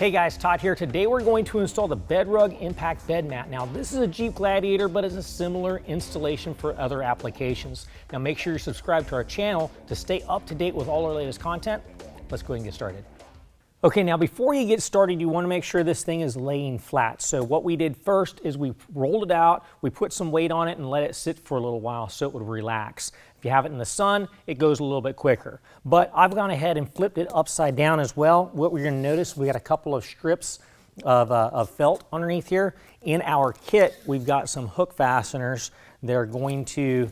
Hey guys, Todd here. Today we're going to install the BedRug Impact bed mat. Now this is a Jeep Gladiator, but it's a similar installation for other applications. Now make sure you're subscribed to our channel to stay up to date with all our latest content. Let's go ahead and get started. Okay, now before you get started, you want to make sure this thing is laying flat. So what we did first is we rolled it out, we put some weight on it and let it sit for a little while so it would relax. If you have it in the sun, it goes a little bit quicker. But I've gone ahead and flipped it upside down as well. What we're going to notice, we got a couple of strips of felt underneath here. In our kit, we've got some hook fasteners that are going to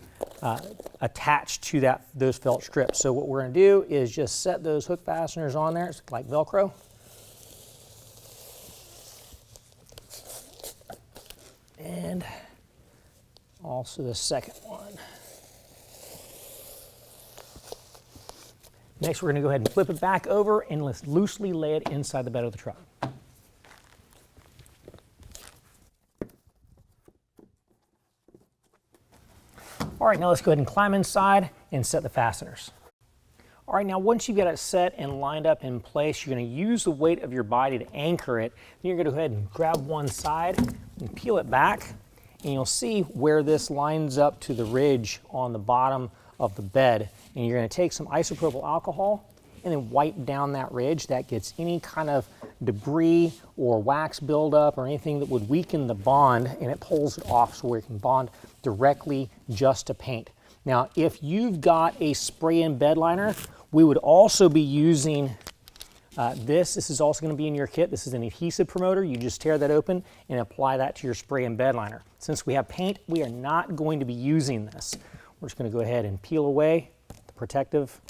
attach to those felt strips. So what we're going to do is just set those hook fasteners on there. It's like Velcro. And also the second one. Next, we're going to go ahead and flip it back over and let's loosely lay it inside the bed of the truck. All right, now let's go ahead and climb inside and set the fasteners. All right, now once you've got it set and lined up in place, you're going to use the weight of your body to anchor it. Then you're going to go ahead and grab one side and peel it back, and you'll see where this lines up to the ridge on the bottom of the bed. And you're going to take some isopropyl alcohol and then wipe down that ridge. That gets any kind of debris or wax buildup or anything that would weaken the bond, and it pulls it off so we can bond directly just to paint. Now, if you've got a spray-in bed liner, we would also be using this. This is also going to be in your kit. This is an adhesive promoter. You just tear that open and apply that to your spray-in bed liner. Since we have paint, we are not going to be using this. We're just going to go ahead and peel away the protective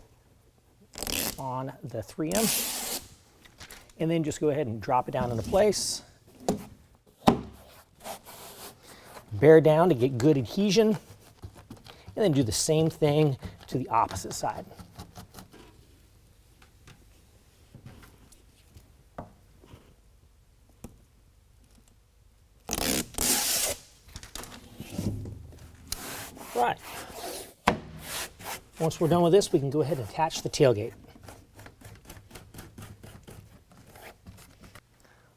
on the 3M, and then just go ahead and drop it down into place. Bear down to get good adhesion, and then do the same thing to the opposite side. Right. Once we're done with this, we can go ahead and attach the tailgate.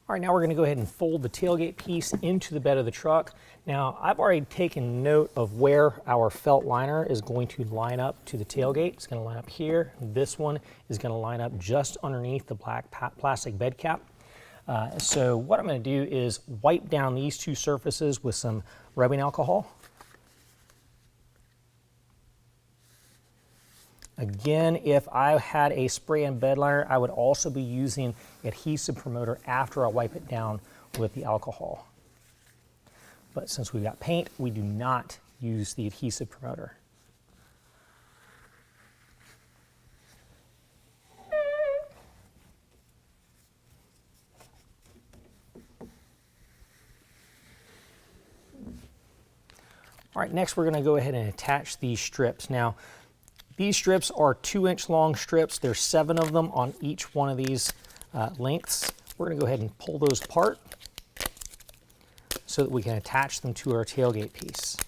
All right, now we're going to go ahead and fold the tailgate piece into the bed of the truck. Now, I've already taken note of where our felt liner is going to line up to the tailgate. It's going to line up here. This one is going to line up just underneath the black plastic bed cap. So what I'm going to do is wipe down these two surfaces with some rubbing alcohol. Again, if I had a spray-in bed liner, I would also be using adhesive promoter after I wipe it down with the alcohol. But since we've got paint, we do not use the adhesive promoter. All right, next we're going to go ahead and attach these strips. Now, these strips are 2-inch long strips. There's 7 of them on each one of these lengths. We're going to go ahead and pull those apart so that we can attach them to our tailgate piece.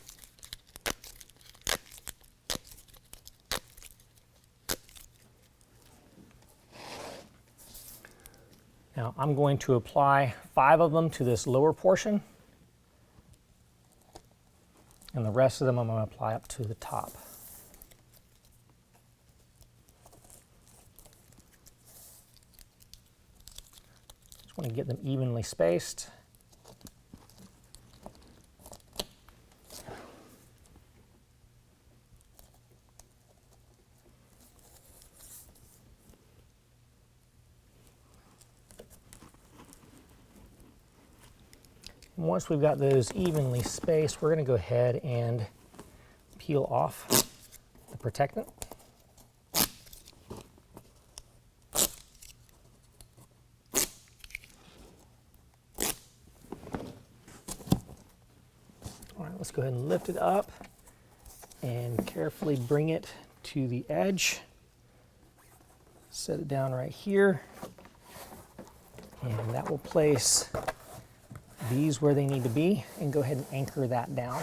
Now I'm going to apply 5 of them to this lower portion, and the rest of them I'm going to apply up to the top. Want to get them evenly spaced. And once we've got those evenly spaced, we're going to go ahead and peel off the protectant. Let's go ahead and lift it up and carefully bring it to the edge. Set it down right here, and that will place these where they need to be, and go ahead and anchor that down.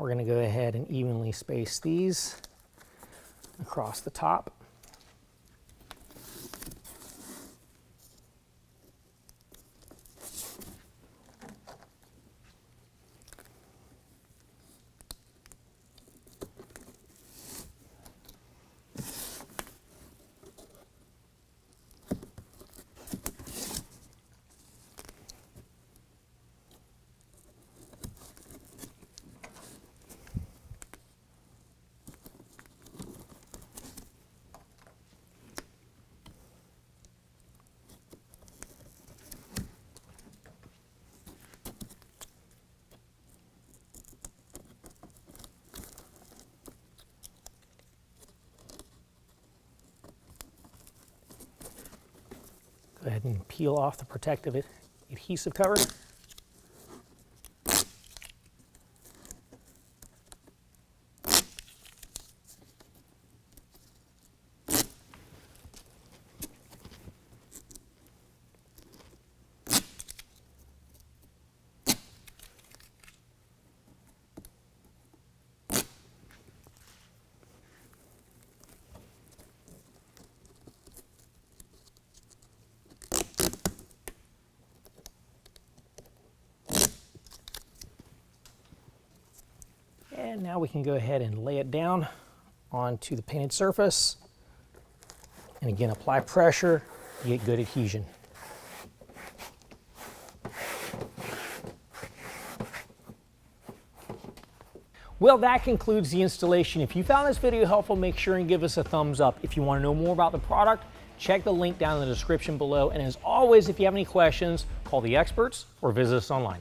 we're going to go ahead and evenly space these across the top. Go ahead and peel off the protective adhesive cover. And now we can go ahead and lay it down onto the painted surface. And again, apply pressure, you get good adhesion. Well, that concludes the installation. If you found this video helpful, make sure and give us a thumbs up. If you want to know more about the product, check the link down in the description below. And as always, if you have any questions, call the experts or visit us online.